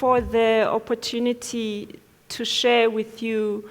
for the opportunity to share with you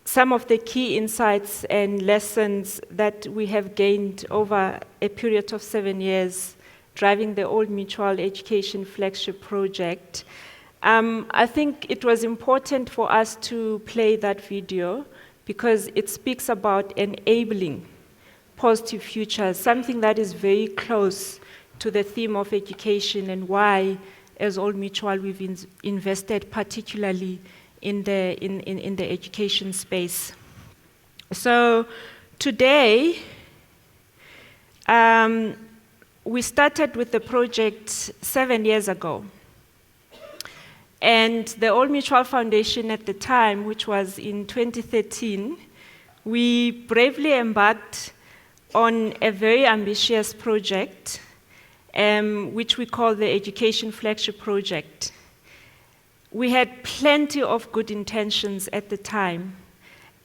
some of the key insights and lessons that we have gained over a period of 7 years driving the Old Mutual Education Flagship project. I think it was important for us to play that video because it speaks about enabling positive futures, something that is very close to the theme of education and why, as Old Mutual, we've invested particularly in the education space. So today, we started with the project 7 years ago. And the Old Mutual Foundation at the time, which was in 2013, we bravely embarked on a very ambitious project, which we call the Education Flagship Project. We had plenty of good intentions at the time,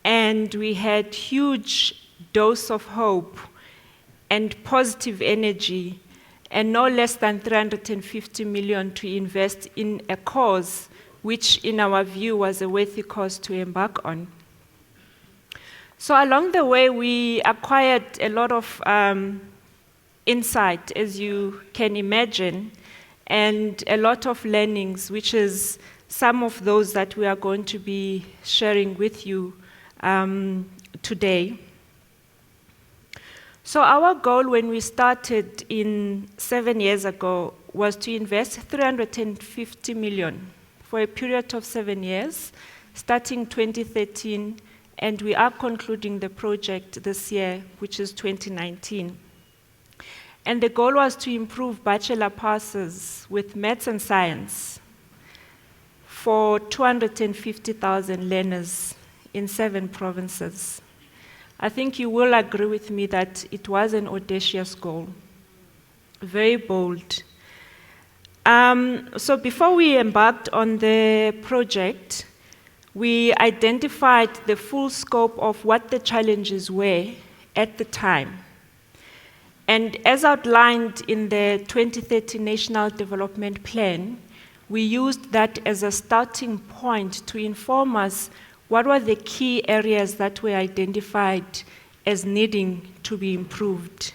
and we had huge dose of hope and positive energy, and no less than 350 million to invest in a cause which, in our view, was a worthy cause to embark on. So along the way, we acquired a lot of insight, as you can imagine, and a lot of learnings, which is some of those that we are going to be sharing with you today. So our goal when we started 7 years ago was to invest 350 million for a period of 7 years, starting 2013, and we are concluding the project this year, which is 2019. And the goal was to improve bachelor passes with maths and science for 250,000 learners in 7 provinces. I think you will agree with me that it was an audacious goal, very bold. So before we embarked on the project, we identified the full scope of what the challenges were at the time. And as outlined in the 2030 National Development Plan, we used that as a starting point to inform us what were the key areas that were identified as needing to be improved.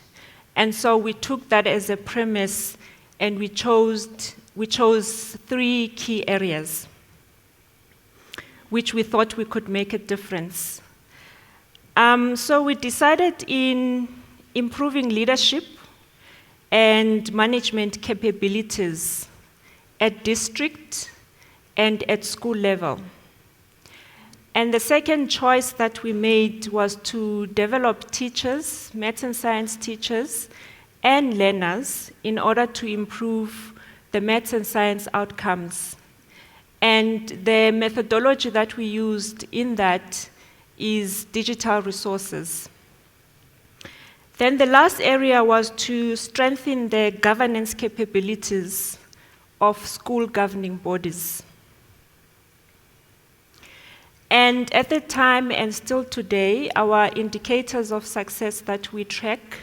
And so we took that as a premise, and we chose 3 key areas which we thought we could make a difference. So we decided in improving leadership and management capabilities at district and at school level. And the second choice that we made was to develop teachers, maths and science teachers, and learners in order to improve the maths and science outcomes. And the methodology that we used in that is digital resources. Then the last area was to strengthen the governance capabilities of school governing bodies. And at the time, and still today, our indicators of success that we track,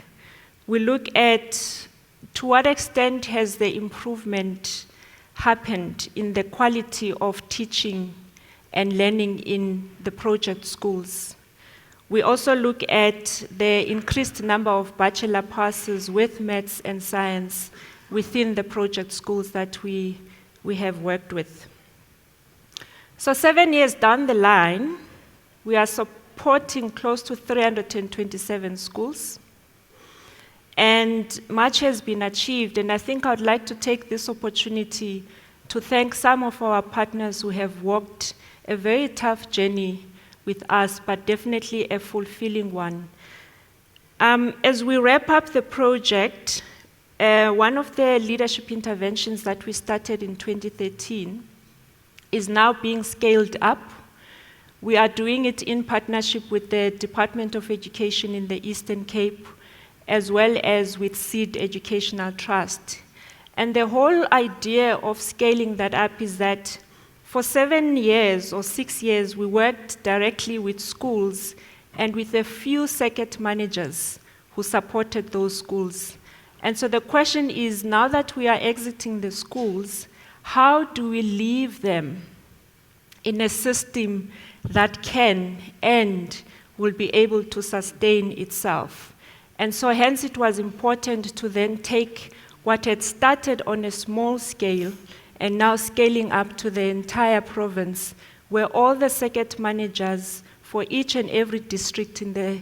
we look at to what extent has the improvement happened in the quality of teaching and learning in the project schools. We also look at the increased number of bachelor passes with maths and science within the project schools that we have worked with. So 7 years down the line, we are supporting close to 327 schools, and much has been achieved, and I think I'd like to take this opportunity to thank some of our partners who have walked a very tough journey with us, but definitely a fulfilling one. As we wrap up the project, one of the leadership interventions that we started in 2013 is now being scaled up. We are doing it in partnership with the Department of Education in the Eastern Cape, as well as with Seed Educational Trust. And the whole idea of scaling that up is that for 7 years or 6 years, we worked directly with schools and with a few circuit managers who supported those schools. And so the question is, now that we are exiting the schools, how do we leave them in a system that can and will be able to sustain itself? And so hence it was important to then take what had started on a small scale and now scaling up to the entire province, where all the circuit managers for each and every district in the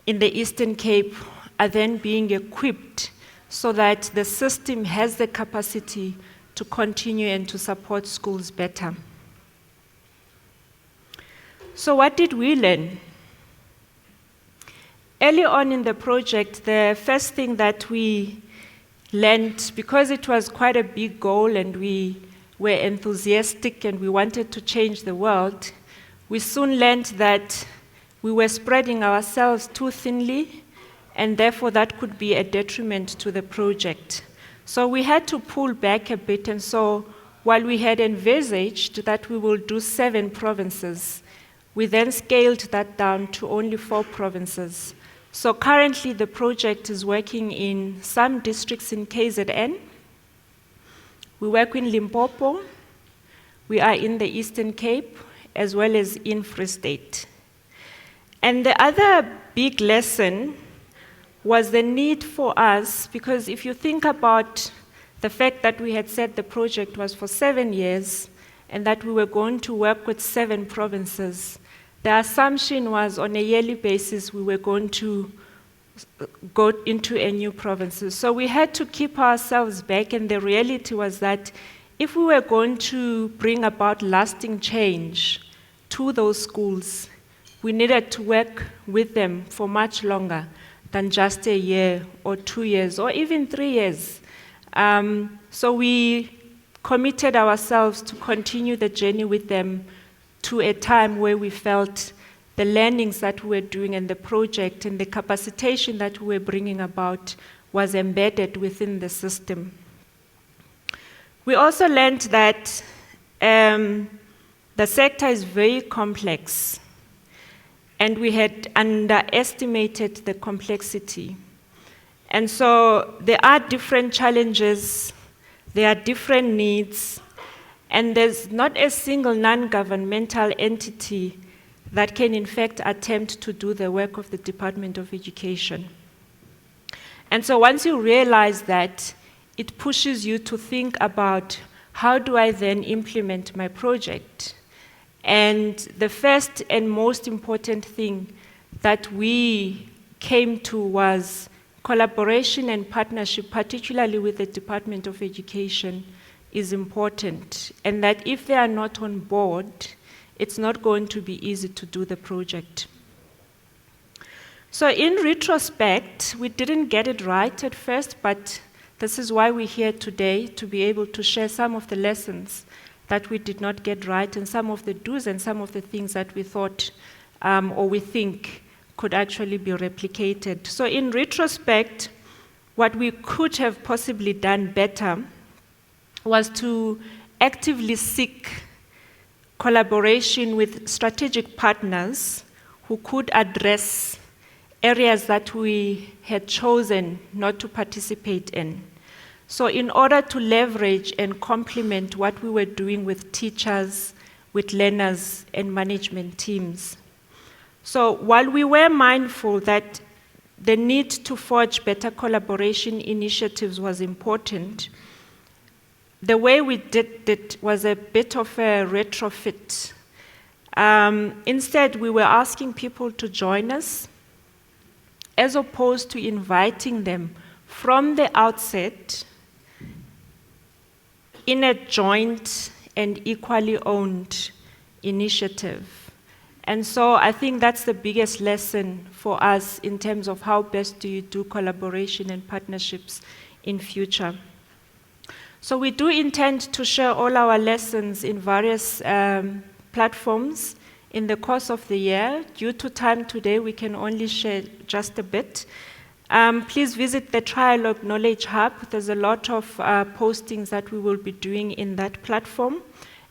Eastern Cape are then being equipped so that the system has the capacity to continue and to support schools better. So what did we learn? Early on in the project, the first thing that we learned, because it was quite a big goal and we were enthusiastic and we wanted to change the world, we soon learned that we were spreading ourselves too thinly, and therefore that could be a detriment to the project. So we had to pull back a bit, and so while we had envisaged that we will do 7 provinces, we then scaled that down to only 4 provinces. So currently the project is working in some districts in KZN. We work in Limpopo. We are in the Eastern Cape, as well as in Free State. And the other big lesson was the need for us, because if you think about the fact that we had said the project was for 7 years and that we were going to work with 7 provinces, the assumption was on a yearly basis we were going to go into a new province. So we had to keep ourselves back, and the reality was that if we were going to bring about lasting change to those schools, we needed to work with them for much longer than just a year or 2 years or even 3 years. So we committed ourselves to continue the journey with them to a time where we felt the learnings that we were doing and the project and the capacitation that we were bringing about was embedded within the system. We also learned that the sector is very complex, and we had underestimated the complexity. And so there are different challenges, there are different needs, and there's not a single non-governmental entity that can in fact attempt to do the work of the Department of Education. And so once you realize that, it pushes you to think about, how do I then implement my project? And the first and most important thing that we came to was collaboration and partnership, particularly with the Department of Education, is important, and that if they are not on board, it's not going to be easy to do the project. So in retrospect, we didn't get it right at first, but this is why we're here today, to be able to share some of the lessons that we did not get right and some of the do's and some of the things that we thought or we think could actually be replicated. So in retrospect, what we could have possibly done better was to actively seek collaboration with strategic partners who could address areas that we had chosen not to participate in. So in order to leverage and complement what we were doing with teachers, with learners, and management teams. So while we were mindful that the need to forge better collaboration initiatives was important, the way we did it was a bit of a retrofit. Instead, we were asking people to join us, as opposed to inviting them from the outset in a joint and equally owned initiative. And so I think that's the biggest lesson for us in terms of how best do you do collaboration and partnerships in future. So we do intend to share all our lessons in various platforms in the course of the year. Due to time today, we can only share just a bit. Please visit the Trialogue Knowledge Hub. There's a lot of postings that we will be doing in that platform.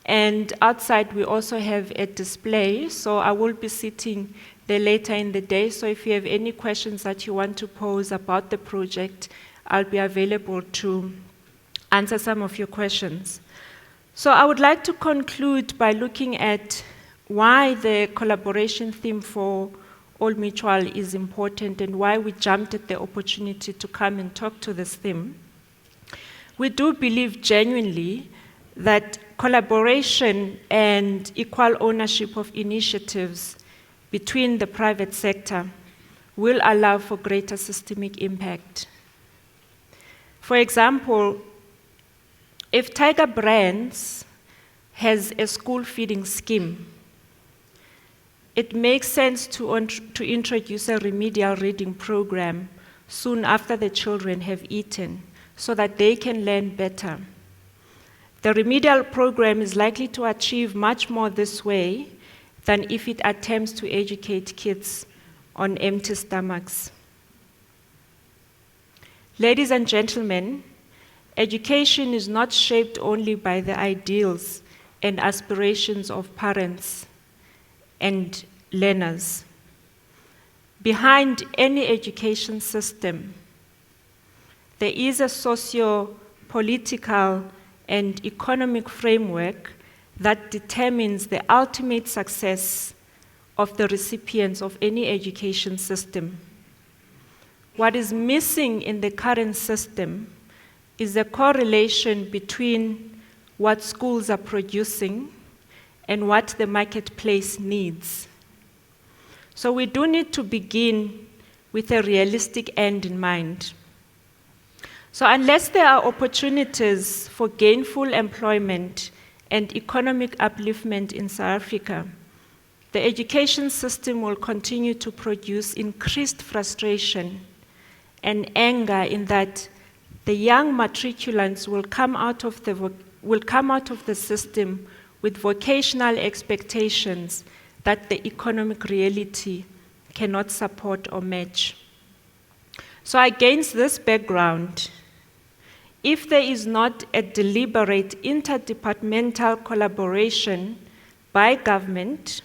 And outside, we also have a display. So I will be sitting there later in the day. So if you have any questions that you want to pose about the project, I'll be available to answer some of your questions. So I would like to conclude by looking at why the collaboration theme for All Mutual is important and why we jumped at the opportunity to come and talk to this theme. We do believe genuinely that collaboration and equal ownership of initiatives between the private sector will allow for greater systemic impact. For example, if Tiger Brands has a school feeding scheme, it makes sense to introduce a remedial reading program soon after the children have eaten so that they can learn better. The remedial program is likely to achieve much more this way than if it attempts to educate kids on empty stomachs. Ladies and gentlemen, education is not shaped only by the ideals and aspirations of parents and learners. Behind any education system, there is a socio-political and economic framework that determines the ultimate success of the recipients of any education system. What is missing in the current system is a correlation between what schools are producing and what the marketplace needs. So we do need to begin with a realistic end in mind. So unless there are opportunities for gainful employment and economic upliftment in South Africa, the education system will continue to produce increased frustration and anger in that the young matriculants will come out of the system with vocational expectations that the economic reality cannot support or match. So against this background, if there is not a deliberate interdepartmental collaboration by government,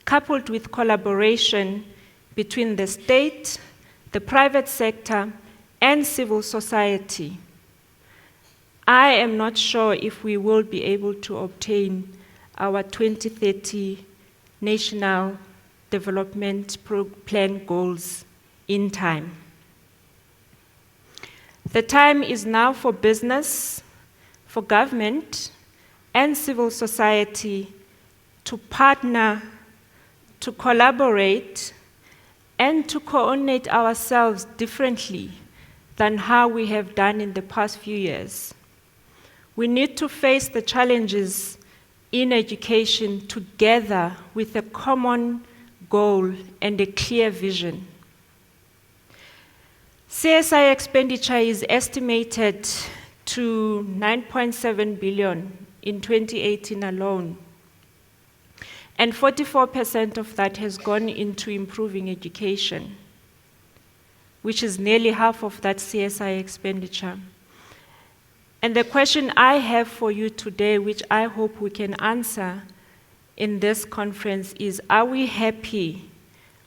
coupled with collaboration between the state, the private sector, and civil society, I am not sure if we will be able to obtain our 2030 National Development Plan goals in time. The time is now for business, for government, and civil society to partner, to collaborate, and to coordinate ourselves differently than how we have done in the past few years. We need to face the challenges in education together with a common goal and a clear vision. CSI expenditure is estimated to 9.7 billion in 2018 alone, and 44% of that has gone into improving education, which is nearly half of that CSI expenditure. And the question I have for you today, which I hope we can answer in this conference, is: are we happy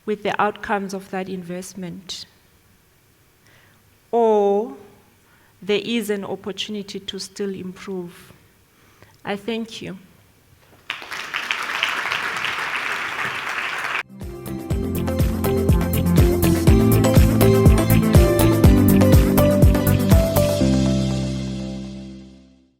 with the outcomes of that investment? Or there is an opportunity to still improve? I thank you.